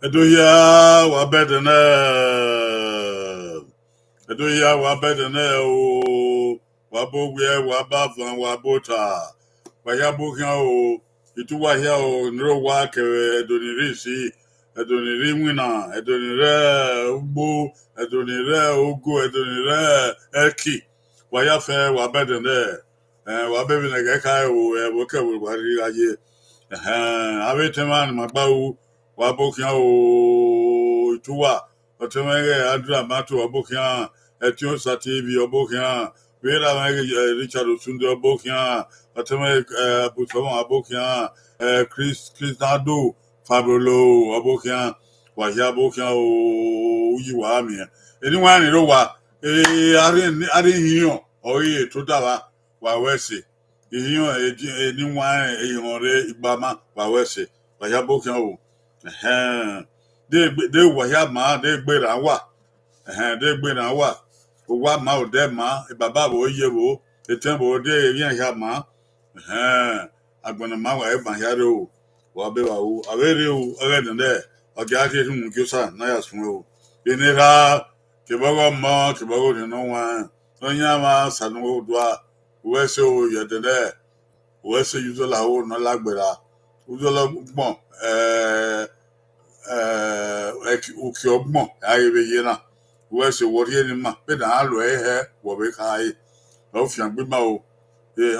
Edoya wa bedene. Edoya wa bedene o. Wa bogwe wa bavan wa bota. Wa ya bogyan o. Itu wa hia o nro wa kere edonirisi. Edoniri wina. Edonire ugbo. Edonire ogo. Edonire eki. Wa ya fe wa bedene. Wa bebi na geka o. Woke wa ri aye. Abeteman magbawu. Wabokian o tuwa otemege adra matu wabokian etio sativi wabokian vera mege Richard Osunde wabokian otemege Butoma wabokian Christado Fabolo wabokian wahia bokian o yiwa mi anyone ni ro wa ari hiyo oye to dawa wa wese hiyo anyone ehore igbama wa wese wahia bokian o they were here ma they gbera wa they gbera wa wa ma o de ma baba bo ye wo etembo de yen here ma agbona ma wa e ma here o wa be wa o awere o ore de oja ke hu mu sa na ya sun o enira ke bogo mo ke bogo de no wa onya ma sanu do a we se o ye de we se yuzo la o no lagbera uzo lo gbon ukiogmo aye yena we se wori ni ma pe na alo ehe wo be kai o fi agbe ma o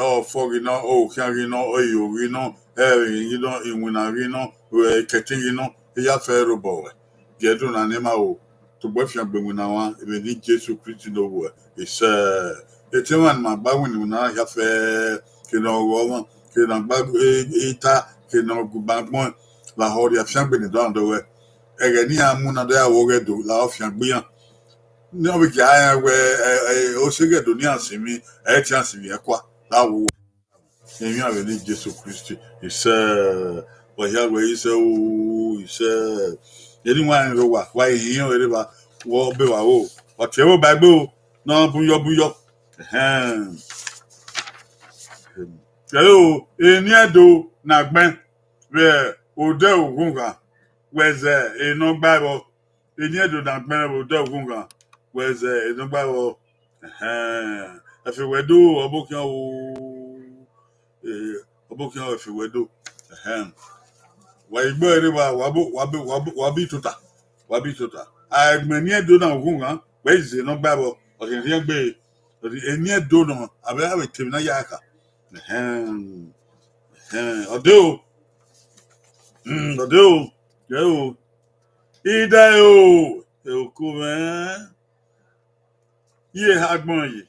o fogi no o kiari no o yori no yi no inwinari no ketiri no ya fe robo jedu na ne ma o to gbo fi agbe mu na wa e ni Jesu Christ no wo ise etewan ma ba wini na ya fe kino wo kino gba ita kino gubagbon la hori a fi agbe ni do ndo we ege ni amuna do ya wo gedo la o fi agbe yan ní ọbẹ̀ kí ayé wẹ ó ṣègèdò ní àsìmí ẹ̀ tí àsìmí ẹ̀ kwa láwo èmi àwẹ̀ ní Jésù Kristi ìṣe ọ̀yàwẹ̀ ìṣe ooo ìṣe yẹni wọn àyìnbó wà wá ìyẹn òye bá wọ́ bẹ̀ wá o ọ̀tí ẹ̀wọ̀ bá gbé o náà búyọ́búyọ́ ṣẹlẹ̀ o èní ẹ̀dọ́ nàgbẹ́ rẹ̀ òde ògùn kan wẹ̀zẹ̀ èèyàn gbàgbọ́ èní ẹ̀dọ́ nàgbẹ́ òde ògùn kan wẹ̀zẹ̀ èèyàn gbàgbọ́ ẹ̀fẹ̀wẹ̀dọ́ ọ̀bọ̀kẹ́ o ọ̀bọ̀kẹ́ ẹ̀fẹ̀wẹ̀dọ́ wà ìgbọ́ ẹ̀rẹ́ wà bí tuta àgbẹ̀ ní ẹ̀dọ́ náà ògùn kan wẹ̀zẹ̀ èèyàn gbàgbọ́ ọ̀sẹ̀ ní ẹgbẹ́ èní ẹ̀dọ́ náà àbẹ̀ àwẹ̀ tèmi náà yà á kà ọdẹ o yẹ o ìdá o èkó mẹ yíyẹ agbọn yìí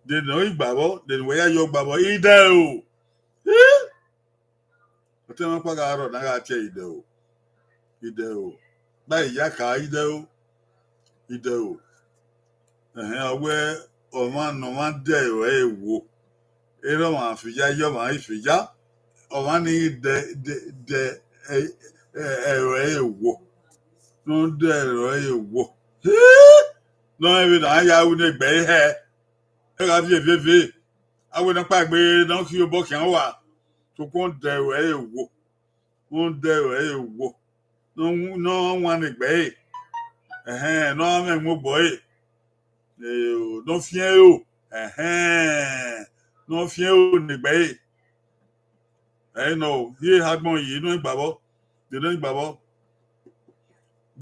dènà ìgbàbọ dènà wẹyà yọ gbàbọ ìdá o ọtí wọn pàgà àárọ̀ náà àti ìdẹ o báyìí yá ká ìdẹ o ọwẹ ọmọ dẹ ìwẹ èwo eré wọn àfìyá yọ wọn àìfìyá ọmọ ní dẹ ẹ̀rọ èwo ló ń dẹ ẹ̀rọ èwo náà ẹbí náà yà wọ ní ẹgbẹ́ ẹ̀ ẹ̀ ká fi èfèfé àwọn nípa gbé náà kí o bọ́ kí wọ́n wà tó kó ń dẹ ẹ̀rọ èwo náà wọn ní ẹgbẹ́ ẹ̀ náà mẹ́mú bọ́ ẹ̀ náà fi ẹ̀ o náà fi ẹ̀ o ní ẹgbẹ́ ẹ̀ náà yé agbọ̀n yìí inú ìgbàbọ̀ nínú ìgbàbọ̀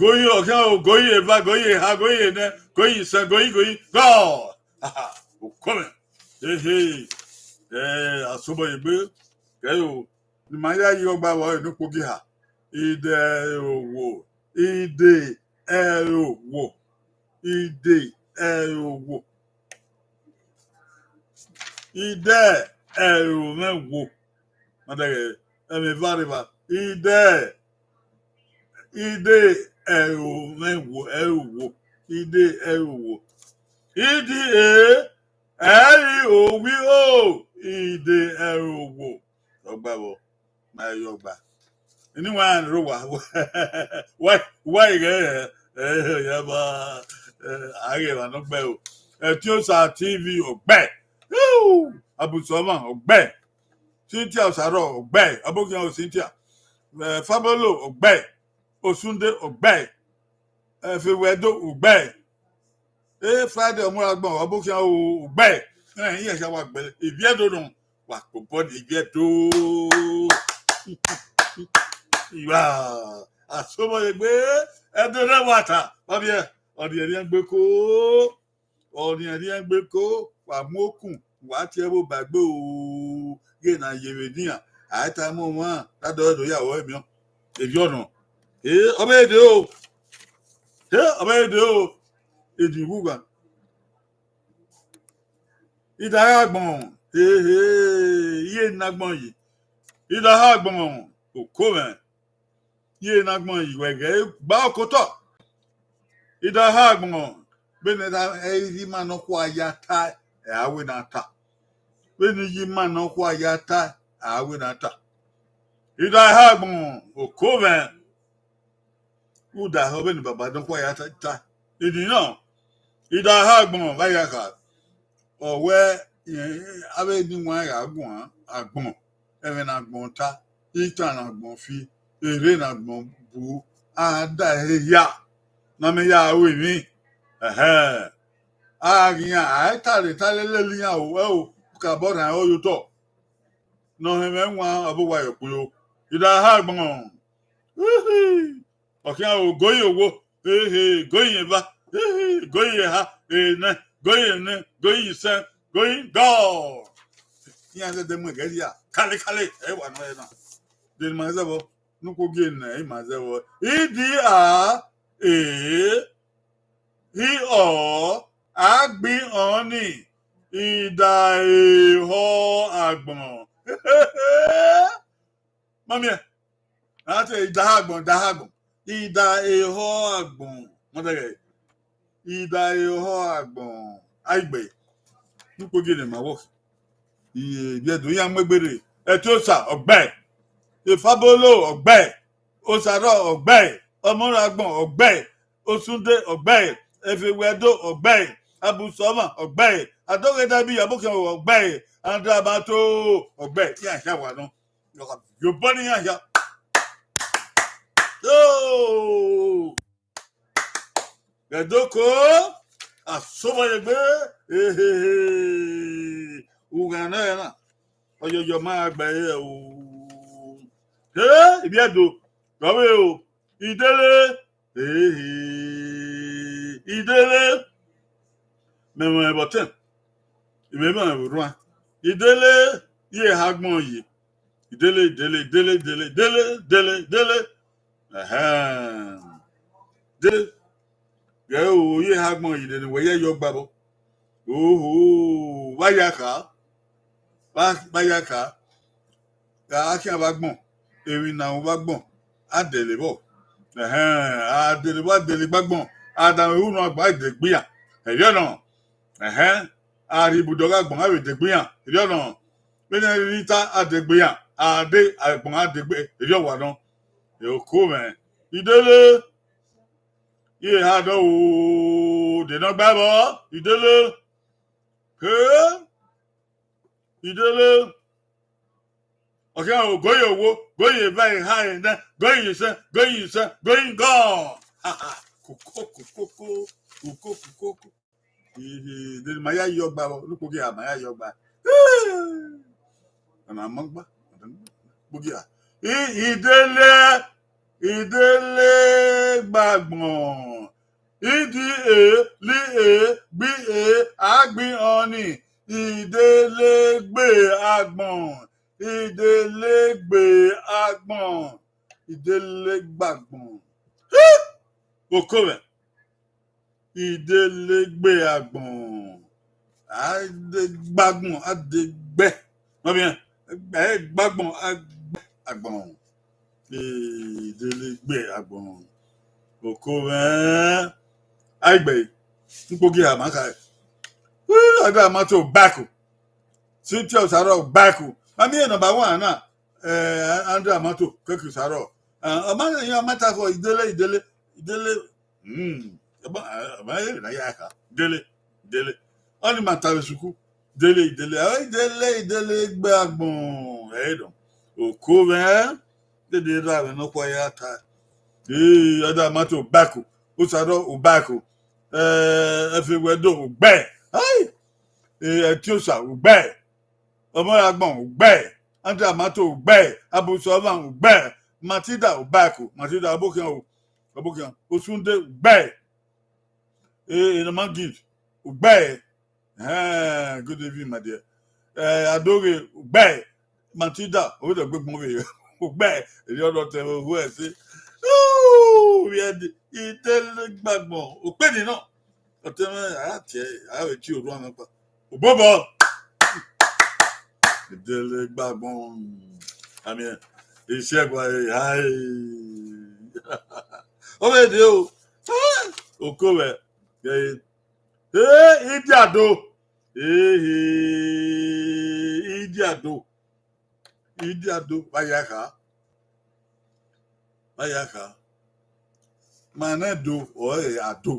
goyi ọ̀kẹ́ o goyi eva goyi ha goyi ẹ̀nẹ́ goyi ìsẹ́ goyi god òkọ́mẹ̀ àsomọ̀ ìgbé kẹ́yò ní màá yá yí ọgbà wọ̀ inú kogi ha ìdè òwò ìdè ẹ̀rọ̀wò ìdè ẹ̀rọ̀wò ìdè ẹ̀rọ̀mẹ̀wò mọ̀tẹ́kẹ̀ ẹ̀mí fàrìfà ìdè ẹ̀rọ̀mẹ̀wò ìdè ẹ̀rọ̀wò ìdí ẹ̀rí òwí o ìdè ẹ̀rọ̀wò ọgbà wọ̀ máa yọ ọgbà níwọ̀n àrùn rò wá ìrẹ́ yẹba àárẹ̀ ìlànà gbẹ o ẹtí ó sa tv ọgbẹ́ abùsọ̀mọ̀ ọgbẹ́ cynthia ọ̀sàrọ̀ ọgbẹ́ abókìyàn cynthia fábọ́lò ọgbẹ́ òsúndé ọgbẹ́ fèwẹ́dó ọgbẹ́ friday ọmúragbọ̀n abókìyàn ọgbẹ́ ẹ̀yìn ẹ̀ṣẹ̀ wà gbẹ̀lẹ̀ ìbíẹ́dọ̀nù wà kò bọ́ ní ìbíẹ́dọ̀ ìwà àsomọ̀yẹ̀gbé ẹ̀dọ̀ náà wà tà ọ̀dìẹ̀ ẹ̀rí ẹ̀ ń gbé kó wà mú òkun wà á tiẹ̀ bó bàgbé o yé na yèrè níyàn àìta mọ́ wọn ládọ́ọ̀dọ̀ yàwó ẹ̀mí ọ́ èbí ọ̀nà ọmọ èdè o èdè ìwúgbà ìdára àgbọ̀n yé nagbọ̀n yìí ìdára àgbọ̀n òkó mẹ́ yé nagbọ̀n yìí wẹ̀gẹ́ gbá ọkọ̀ tọ̀ ìdára àgbọ̀n bẹ́ẹ̀ni ẹ̀yí máa ná kó ayá tá àwẹ̀ náà ta bẹ́ẹ̀ni yí máa ná kó ayá tá àwẹ̀ náà ta ìdára àgbọ̀n òkó mẹ́ uda ọbẹ̀ ní bàbá ná kó ayá tá ìdí náà ìdára àgbọ̀n báyà kà ọ̀wẹ́ abẹ́ ní wọn àgbọ̀n ẹ̀rẹ̀ náà gbọ̀n ta ìtàn náà gbọ̀n fi èrè náà gbọ̀n bu àdá ẹ̀yà náà mi yá àwẹ̀ mi àárín àìtàlẹ̀ tálẹ́lẹ́lìyàn òwẹ́ ò kàbọ̀nà ọyọ́tọ̀ náà ẹ̀mẹ́ wọn àbúwà ẹ̀kú yó ìdá àgbọ̀n Okay, oh, go your wo. Hey, go in ba. Hey, go in ha. Hey, na. Go in, go in, son. Go in, go. Yeah, the demo get ya. Kale. Eh, one way now. Then myself, no go again, eh, myself. EDR, he or Agbi Oni. Ida ho agbon. Mami, I say dahagbon. Ida ho agbon. Mother, Ida ho agbon. Aigbe. No go again, my work. Iye do yan megbere. Etosa ogbe. Ifabolo ogbe. Osaro ogbe. Omoragbon ogbe. Osunde ogbe. Efewedo ogbe. Abusoma ogbe. Adoge dabi aboke ogbe. Andrabato ogbe. Ya sha wa no. Yo boni ya sha. Oh! Edoko asoba yegbe. Ugana na. Oyoyo ma gba e o. Ibi edo. Gawe o. Idele. Idele. Memo eboten. Imemo eburua. Idele ye hagbon yi. Idele. Dele. Ye o ye hagbon yi de we ye yo gbabo. Wayaka. Wayaka. Ka akin abagbon. Erin na won bagbon. Adele bo. Adele bo adele bagbon. Adam ewu no agba idegbiyan. Eyo no. Aribudoga gbon awe degbiyan. Eyo no. Bene rita adegbiyan. Ade agbon adegbe. Eyo wa no. Yo ko men. Idele. Ye ha do o. De no gba bo. Idele. Idele. Okay, oh, go your wo, go your very high and then go you son, going gone. Kuko. The Maya Yoba, look at Maya Yoba. And I'm Mugba. Bugia. Idele Bagbon. Agbi Oni. Idele Gbe Agbon. Idelégbe agbon. Idelegbàgbọ̀n. Okòwẹ̀. Idelégbe agbon. Adegbàgbọ̀n. Adegbẹ́. Wọ́n bí yẹn. Gbàgbọ̀n agbọ̀n. Idelégbe agbọ̀n. Okòwẹ̀. Àìgbẹ̀. Nkpogi àmàkà. Ọ̀dọ̀ àmàtò báàkù. City of Saro báàkù. Mami number 1 na Andrew Amato keku saro. Amana yan mata for idele. Aba na ya ka. Dele. Oni mata suku. Dele. Idele gbe agbon. Don. Okove de ra no kwa ya ta. Oda Amato baku. O saro o baku. Efewedo gbe. Ai. Etiosa gbe. Omoragbon ugbe, Andre Amato ugbe, Abusova ugbe, Matilda ubaku, Matilda abokian, Osunde ugbe, Inamangid ugbe, good evening, my dear. Adore ugbe, Matilda, who the big movie, ugbe, the other table who has it. Oh, we had it backbone, Upeni no. I have a chill run up. Bobo. Idele Bagbon. I mean, iṣẹ́ gba ọmọ èdè o. Oko rẹ̀. Ìdí àdó. Bayaka. Manedo ọ̀rẹ́ àdó.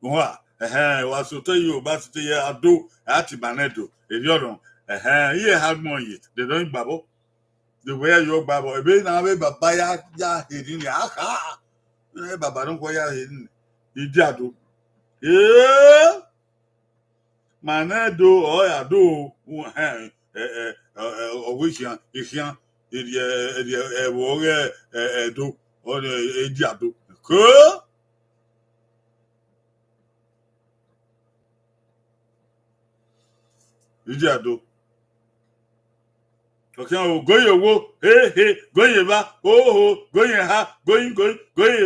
Wà sọtẹ́ yóò bá ti tẹ́ yẹ àdó àti manedo. Èdè ọ̀rọ̀. Here had more yet. They don't babble. The way you babble. A bit now, but ya hidden. Baba don't go ya hidden. Idiado. Manedo or ya do. Which yan, if yan, warrior do or the Idiado. Ko iji ado. Okay, oh, go your wo, hey, go your ba, oh, go your ha, going,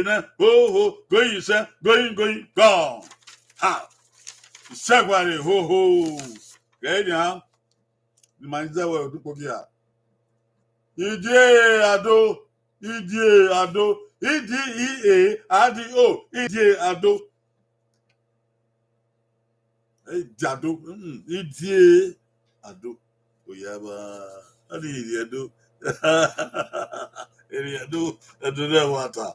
na, oh, go your son, going, gone. Ha, Sagwari, ho. Okay, now, the man's that will do Pogia. Ije ado, EDEA, ADO, EDA ado. Jado, EDA ado. Oyaba, Adi ado. Eriado, Adona Wata.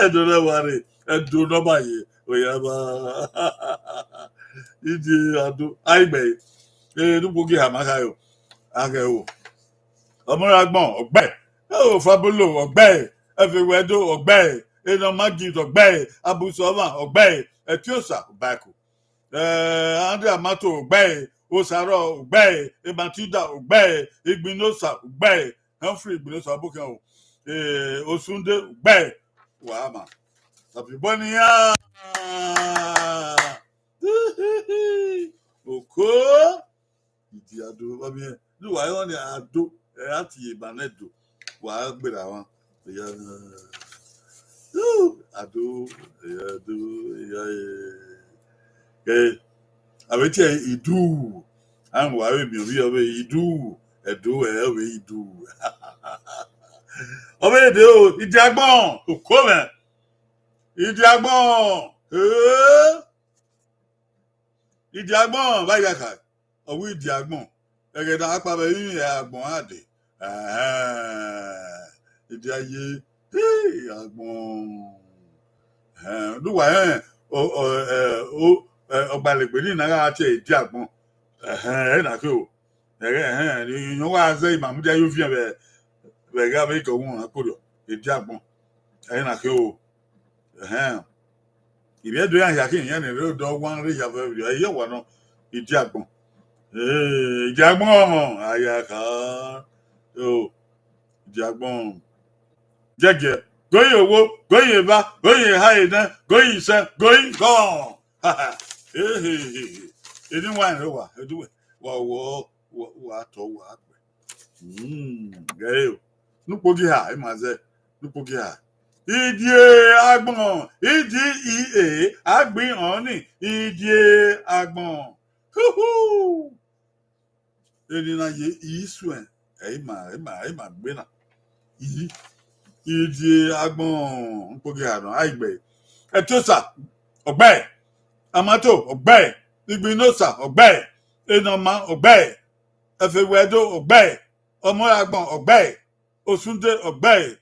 Adona Wari, Adona Baye, Oyaba. Idi Ado, Aibe, Nubugi Hamakayo, Ageo. Omuragbon, Ogbe, Oh, Fabulo, Ogbe, Everwedo, Ogbe, Enomagi, Ogbe, Abusova, Ogbe, Etiosa, Baku. Andre Amato, Ogbe, Osaro, Ogbe, Ematida, Ogbe, Igbinosa, Ogbe, Humphrey, Igbinosa, Bukan, Osunde, Ogbe, Wama. Sapibonia. Oko, Idiado, Babie, do I only ado, Ati, Banedo, Wagbedawan, Ado, Ado, Abeti idu. I'm worried me away idu. Edo away idu. Obey do Idiagbon. Ukome. Idiagbon. Idiagbon. Bayaka. Owi Idiagbon. Egeda akpa be yin agbon ade. Idiaye. Agbon. Duwa ọgbalẹ̀gbẹ̀ ní ìnáwó àti èdè àgbọn na kí o ìyẹn wá ṣe ìmàmúdí ayé fi hàn bẹ̀rẹ̀ amẹ́ríkà òun àkórè èdè àgbọn na kí o ìbí ẹ̀dọ́ yà kí ìyẹn ní ìrẹ́ ọ̀dọ́ wọn rí ìyàfẹ́ rẹ̀ ẹ̀yẹ wà náà èdè àgbọn èdè àgbọn àyàká èdè àgbọn jẹjẹ goyin owó goyin ìbá goyin ìhà ìdán goyin ìṣẹ́ goyin gọ́ọ̀. Any wine over, do it. What Gail. No pogia, I must say, no pogia. Idie Agbon, EDEA, Agbi on it, Idie Agbon. Hoo! Edina ye Eastwen, Emma, Bena. Idie Agbon, Pogia, no, I bay. Etosa, obey. Amato, Ogbe, Igbinosa, Ogbe, Enoma, Ogbe, Efewedo, Ogbe, Omoragbon, Ogbe, Osunde, Ogbe,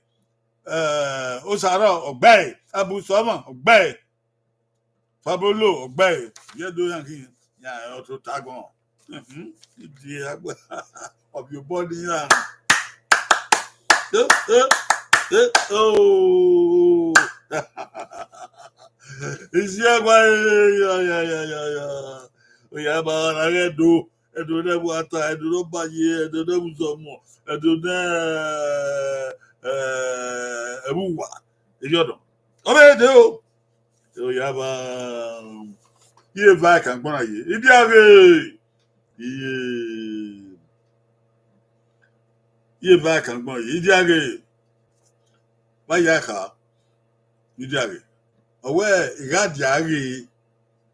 Osaro, Ogbe, Abusoma, Ogbe, Fabolo, Ogbe, Yedo Yankin, Auto Tagon, of your body. Oh, Is ya Oyaba, I do water, I do not buy ye, I do not some I do not a woowa. Yodo. Obey do. Oyaba. Ye back and bona ye. Idiage. Ye back and bona ye. Idiage. Bayaka. Idiage. Away, Igadiage.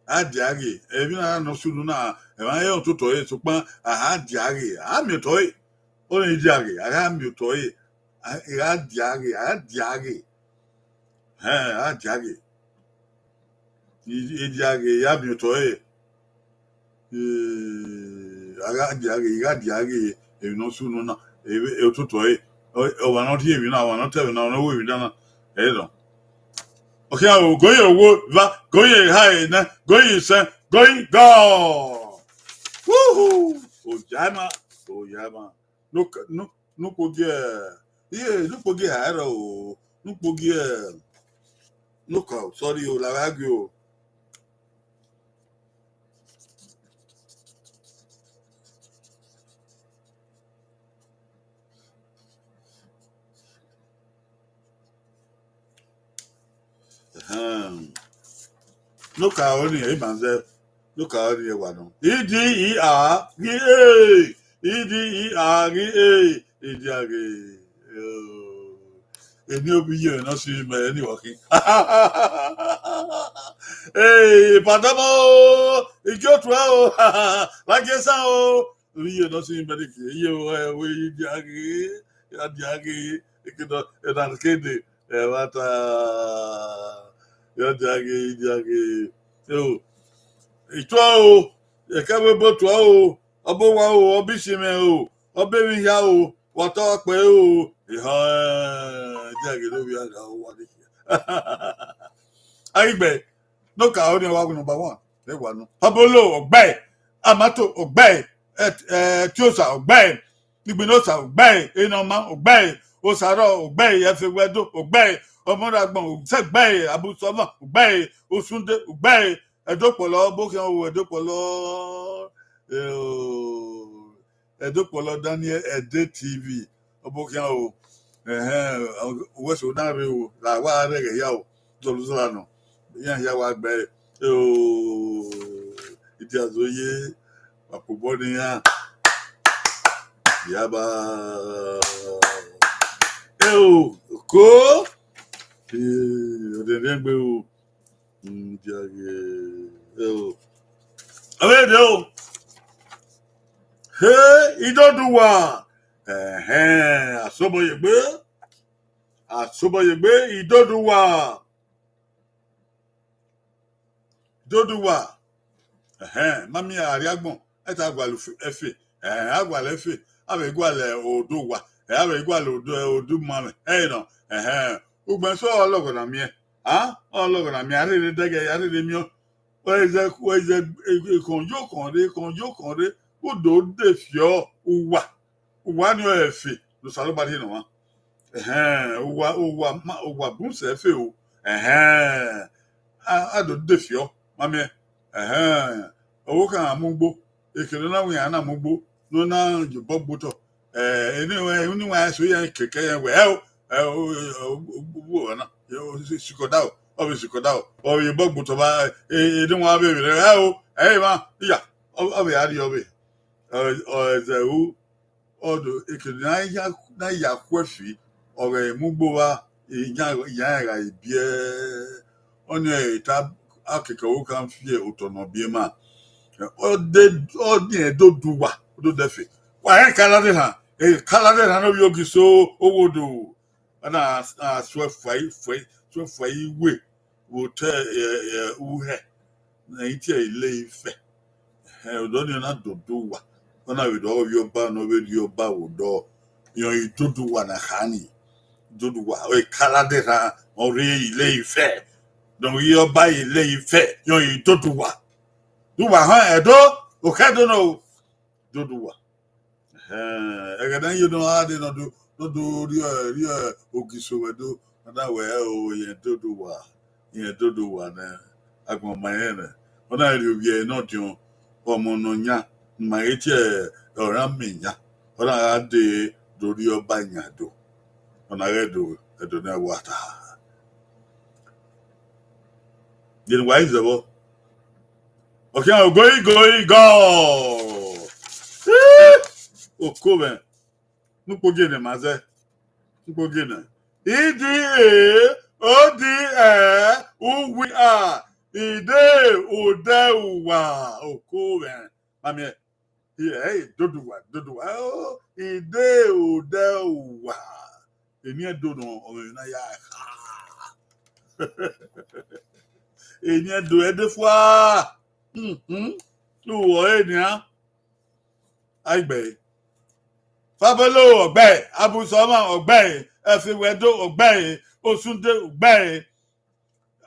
Adiage, even I no sooner now, and I ought to toy so pan a hard diage. I'm your toy. Only diage, I am your toy. I had diage. I diage. Idiage, I'm your toy. I got diage, if no sooner now, if to toy. Oh, we're not here now, we're not telling now, no, we've done it. Okay, I will go your wood, go your high, go your son, go. Woohoo! Oh Yama. Look, no, pogia. Yeah, no pogia, arrow, no pogia. Look out, sorry, you lavagio. Look how only a man's look how only one. EDER, EDER, and you'll be here, not see me any walking. Hey, Padamo, it's your 12, like yes, we are not seeing many. You, we, Jaggy, you cannot, and I'm kidding. What, you're Jaggy. So, it's 12, a cover boat 12, a bow, or Bishime, or baby Yao, what talk, well, Jaggy, what is I bet. No car only one number one. They one. Pablo Ogbe, Amato Ogbe, Tiosa Ogbe, Ibinosa Ogbe, Enoma Ogbe, Osaro Ogbe, Efewedo Ogbe, Omoragbon Ogbe, Abusoma Ogbe, Osunde Ogbe, Edopolo, Bokian Edopolo, Edopolo Daniel Ede TV, Obokian West Onario, La Ware Yao, Zoluzano. Yeah, wa gbẹ ìdí àzọyé àpòbọ nìyà yaba kó ọdẹdẹgbẹ ìdí àgbẹ àwọn èdè ìdọdúnwà àsọbọyẹgbẹ ìdọdúnwà. Doduwa, mami ariagbon, eta agwalu efe, agwal efe, ave igwale oduwa, ave igwale odu mame, no, ugben so ologo na mie, ologo na mie, arire dege, arire mio, weze konjo, udo de fio, uwa ni efe, lo salo bari no wa, uwa bunse efe o, ado de fio, mami owó kan àmúgbó èkèrè láwọn yàrá àmúgbó ló náà yìnbọn gbótọ oníwà ẹsọ yẹn kẹkẹ yẹn wẹ gbogbo ọ̀nà ṣìkọdá ọbẹ ṣìkọdá ọbẹ yìnbọn gbótọ bá èdè wọn abẹ rẹ máa ìyà ọbẹ àrí ọbẹ ẹzẹ ọdọ èkèrè náà yà kú ẹfì ọrẹ ìmúgbó wa ìyá ẹ̀rà ìbíẹ ọ̀nà ìta akeke wo kan fie utono biema ode edoduwa ododefe wa kalade ha no yogi so owodo ana swefai we wo te uhe na iti ile ife odoni na doduwa ona we do yo ba no we yo ba wodo yo idoduwa na hani doduwa o kalade ha ori ile ife. Donc, il y a pas il fait, il y a tout droit. Tout va, aucun de nos doigts. You know, I didn't do, Okiso, do, and I wear, you do one, I go my hand. When I do, not you, or Mononia, my or Raminia, when I had the do your banya do. When I do, I don't know what. Then why is the war? Okay, I'll go. Oh, cool, no pogene, mas no pogene. EDA, ODA, who we are. Ide, Odewa. Oh, cool, man. I mean, hey, Dodua. Oh, Ide, Odewa. The near Dodo, or Enya do edefwa wo enya aigbe Fabelo ogbe Abusoma ogbe Efewedo ogbe Osunde ogbe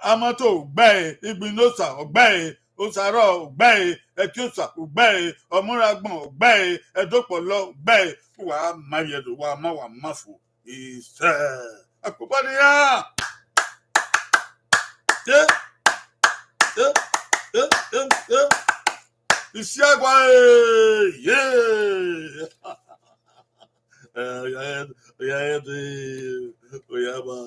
Amato ogbe Igbinosa ogbe Osaro ogbe Etiosa ogbe Omuragbon ogbe Edopolo ogbe wa mayedo wa mafu ise akobania Isiagwa, yeah. Oyaba.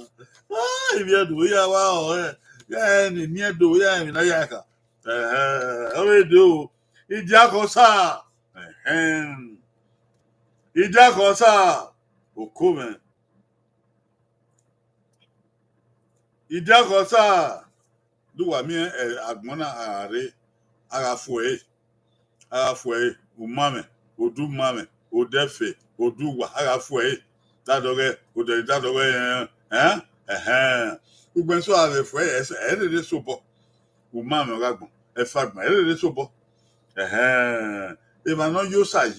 If you do, yeah, wow. Yeah, near do, yeah, in a yaka. Oh, do. Idiakosa. Idiakosa. Okume. Idiakosa. Do I mean Agmona Are Arafue. Arafue. Umame. Odu mame. Odefe. Oduwa. Arafue. Dadoge. Ugbenso Arafue. Ede sobo. Umame Ragbon. Efagma. Ede sobo. If I know you say,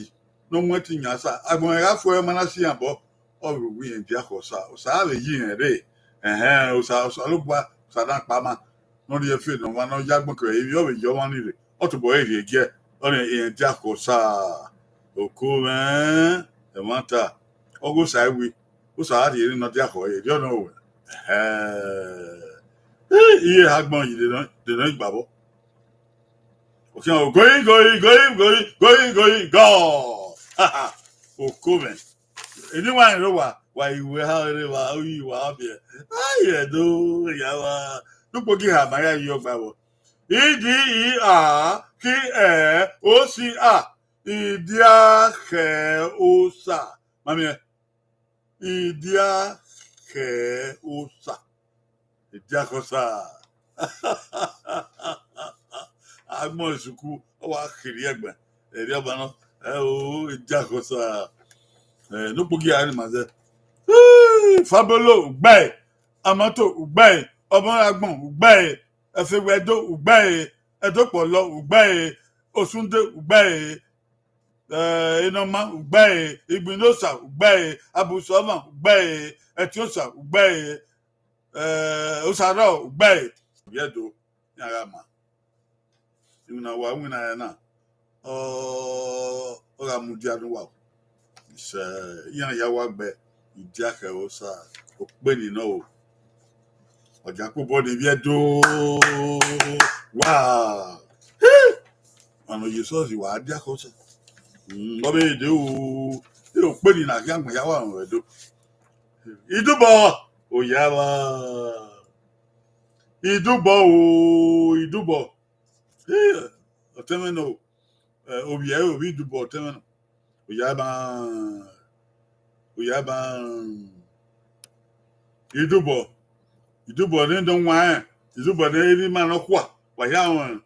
no more thing as I'm going to have for a manasi and bo, or we in Jacosa, Sally yin a day. Osalubwa, Sadan Pama, no dear fit, no one no Yagmaka, if you're one, or to boy, get only in Jacosa. Oh, cool, man. The Manta. Oh, go say we. Who's out here in not Jaco, you don't know. Here, Hagman, you didn't babble. Okay, going, go. Oh, come on. Anyone know why you were how you are here? I do, Yawa. Look what you have, my your Bible. EDERKEOCA. Idiakeosa. Mammy, Idiakeosa. Idiakosa. Agbon isuku o wa kiri egbe eri obano Ijakosa no pogi ari ma se Fabolo ugbe Amato ugbe Omo Agbon ugbe Efewedo ugbe Edopolo ugbe Osunde ugbe Inoma ugbe Igbinosa ugbe Abusoma ugbe Etiosa ugbe Osaro ugbe Yedo Yarama Una wa wina na oga mudi anu wa se yan ya wa gbe Idiake osa ope ni no o oja ko body bi edo wa anu Jesus wa Idiake osa obe de o ope ni na ki agbon ya wa anu edo Idubo o ya wa Idubo Otemeno obi Idubo Otemeno Oyaba Idubo ne don wa Idubo ne ri ma no kwa wa ya won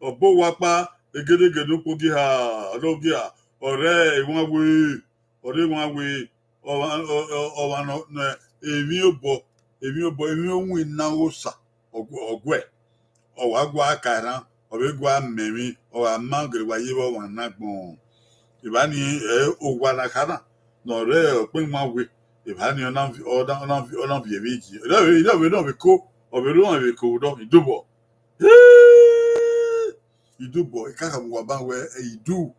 obo wapa egedegede pogi ha odogi ha ore won we o no emi obo emi ohun inawo sa ogwe ọwa gwa akara ọbegwa mmemi ọwa mangere wa yibo wa nagbon ibani ogwa na kana no re opin mawe ibani ona bi ebeji no be ko obelu be ko do idubo ikaka mwa banwe edo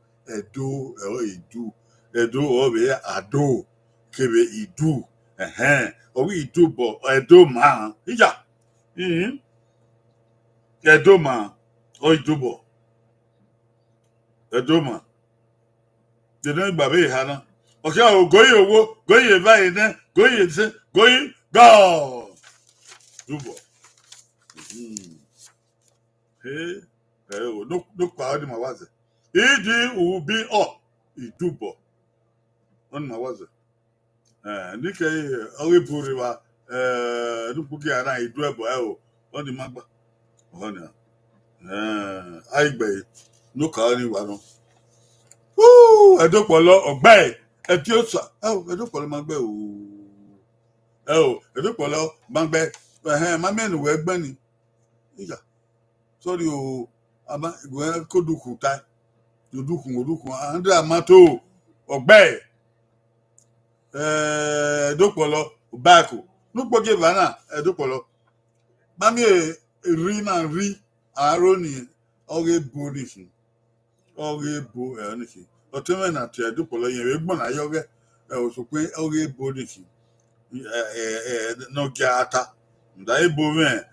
obe ado kebe idu owi idubo edo ma ija Edoma o Idubo Edoma de no gbabe ha na o se o goyi owo goyi báyìí ne goyi se goyi go Idubo o no pa odi ma waze Idubi o Idubo on ma waze nike o iburi wa nupugi ara idu ebo o on di magba Honya. Aigbe no ka ni wa no. Edopolo ogbe Etiosa. Edopolo magbe o. Edopolo magbe. Ma menu we gbe ni. Ija. Sorry o. Ama we koduku tai. Oduku. Ande amato ogbe. Edopolo bako. No poge bana edopolo. Mami ri aroni Oghe bonisi Oghe bo enisi oteme na te Edopolo yen we gbon ayoge osopin Oghe bonisi no giata nda ebo me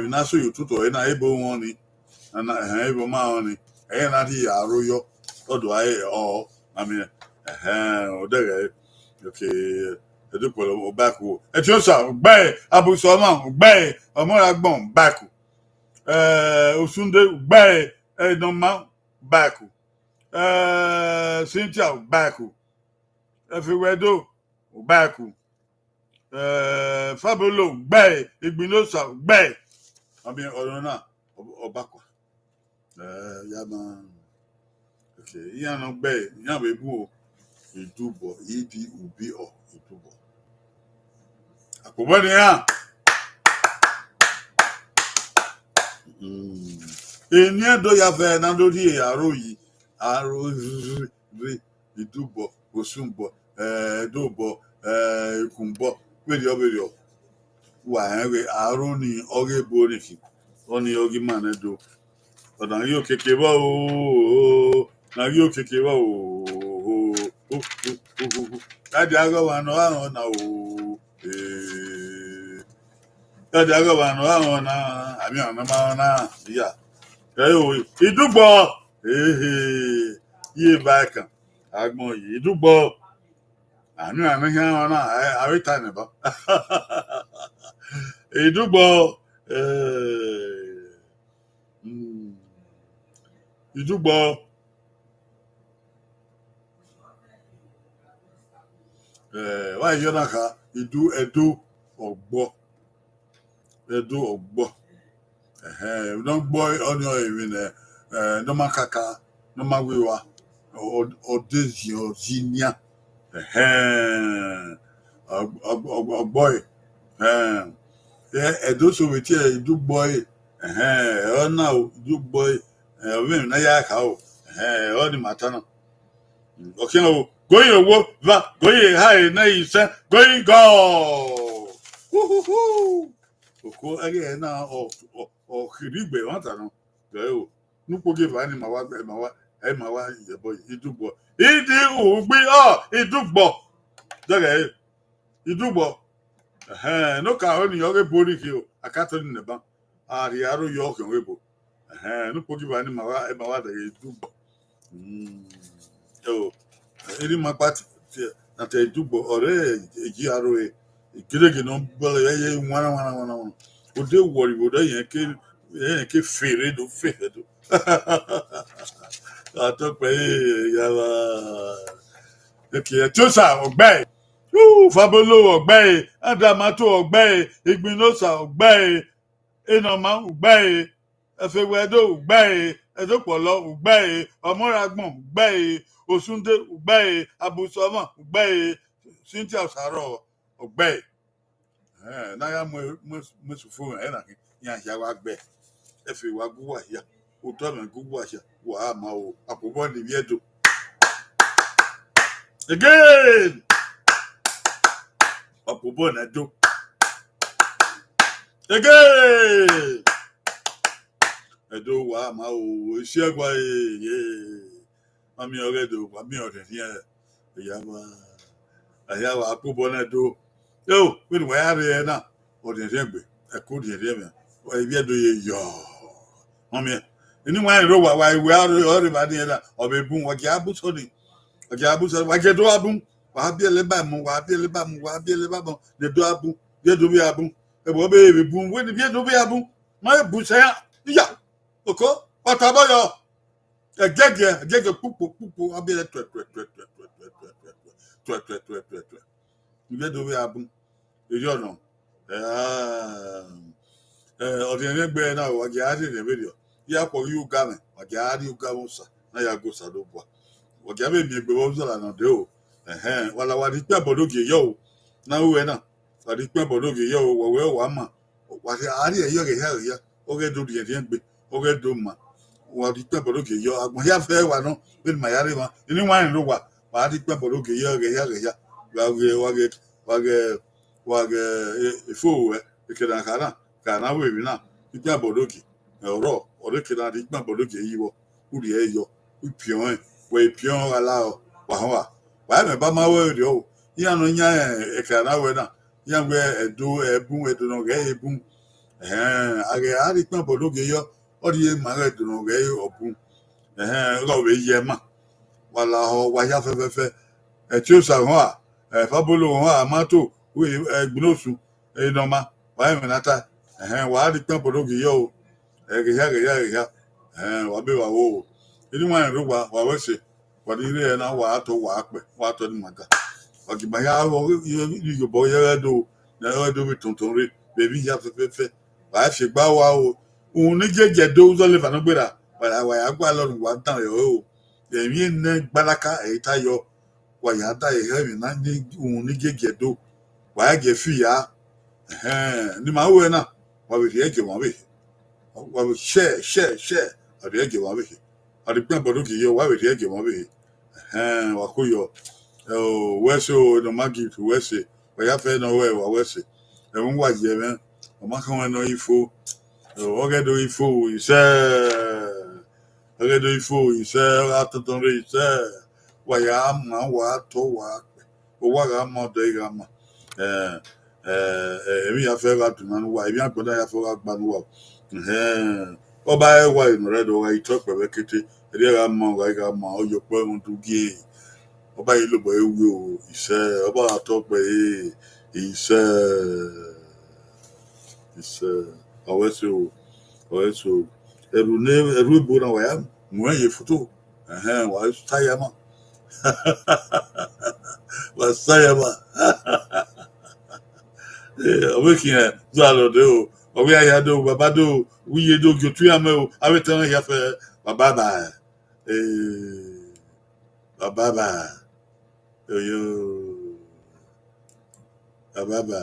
na so yututo na ebo won ni na ebo ma won ni na di aroyo odo aye o ami odere okay edupolo obaku etiosa ugbe abusoma ugbe omoragbon baku osunde ugbe enoma baku Cynthia baku efiwedo baku Fabolo ugbe igbinosa ugbe abi orona obakwa yama okay yana ugbe yana ebu Idubo idi ubi o Idubo akobani ya eni edo ya fe na lori aro yi aro ri Idubo Osumbo Edobo Ikumbo berio wa enwe aro ni Oghe boriki oni ogi manedo odan yo kekeba o na yo kekeba o Daddy agaba no ahụ na o Daddy agaba no ahụ na ami anama na ya o Idugbo ye back agbon yi Idugbo ami anahi ahụ na awita ne ba Idugbo Idugbo why you naka Edo Ogbo we don't boy on your even no makaka no mawiwa odezi ozinia boy Edo so we tie do boy now do boy we na ya ka o all the matter no okay no going wo va going high na isa going go oko again na o khirigbe wanta no o nupo give ani mawa ye boy Idugbo idi ugbi Idugbo joge Idugbo no ka oni Oghe bori ki o akato ni neba ari aro yo kan webo nupo give ani mawa de Idugbo eri mapati na te Idugbo ore eji aro igirege no bole ye wana o de wori o de yen ke fere do ato pe yala okay Tosa Ogbe Fabolo Ogbe Adamato Ogbe Igbinosa Ogbe Enoma Ogbe Efewedo Ogbe Edopolo Ogbe Omoragbon Ogbe Osunde Ogbe Abusoma Ogbe Cynthia Saro Ogbe na ya mo sufu na ya wa gbe efe wa guwa ya o to me guwa ya wa ma o apobo ni biedo again apobo na do again edo wa ma o isiagwa ami oredo wa mi ore ni ya wa apobo na do yo when we are na odinregbe ekudire me o biedo ye yo mami ni wa ro wa we are ore ba ni na obebun wa ja bu so ni wa je do abun wa biele ba mu de do abun de do bi abun e bo be bun we ni biedo bi abun ma bu se ya oko pataboyo egege pupu abiele twe biedo bi abun yo no odinregbe na wa ja ri re video ya ko yu game wa ja ri game sa na ya go sa do bua wa ja be mi egbe wo so la na de o wala wa di pe bodoge yo na we na wa di pe bodoge yo wo we wa ma wa ri ari e yo ge ya o ge do di egbe o ge do ma wa di pe bodoge yo agbon ya fe wa no be ma ya ri ma ni wa rin lo wa di pe bodoge yo ge ya wa ge ifo we ikeda kana we bi na ipa bodoge oro ore keda di ipa bodoge yiwo uri e yo upion we pion ala o wa me ba ma we ri o ya no nya kana we na ya we edo ebu no ge ebu age ari ipa bodoge yo ori e ma edo no ge obun ro we ye ma wala ho wa ya fe Tosa ho fabolo ha amato we gnosu noma wa menata wa di tempo do giyo ya wa be wa wo ini wa ru wa wese wa di re na wa to wa pe wa to ni mata wa ki ba ya wo you boy ya do na do bi tonton re baby ya fe wa se gba wa o un ni jeje do zo le fa no gbera wa ya gba lorun wa tan yo o èmi ne gbalaka ta yo wa ya da ye mi na ni un ni jeje do wa ge fi ya ni ma wo na wa be ye ge wa be share ade ye ge wa be ade pe bodo ki yo wa be ye ge wa be wa ko yo o wese o no magi to wese wa ya fe no we wa wese e mo wa je me o ma kan no ifo o ge do ifo ise atoton re ise wa ya ma wa to wa o wa ga mo de ga ma eh èmi ya fe ga tu na wa èmi agboda ya fe ga gba nu wa ọba ẹ wà ìnúrẹ́ dọ̀ wá ìtọ́ pẹ̀lẹ́ kété ẹ̀rí ẹ̀rọ àmọ́ ọ̀gá ẹ̀ka àmọ́ ọ̀yọ̀ pẹ́ ohun tó gé ọba yìí ló bọ̀ ewu o ìṣẹ́ ọba àtọ́pẹ́ ìṣẹ́ ọ̀wẹ́sẹ̀ o ẹ̀rú ìbò náà wà yá mú ẹ̀yẹ fótó wà á sáyà mà wà á sáyà mà ọ̀wẹ́ kìí ẹ̀ tó àlọ́dẹ o ọ̀wẹ́ àyàdó bàbá dó wíyé dó gòtú àmẹ́ o àwẹ̀tẹ̀ yà fẹ́ bàbá bàbá yo bàbá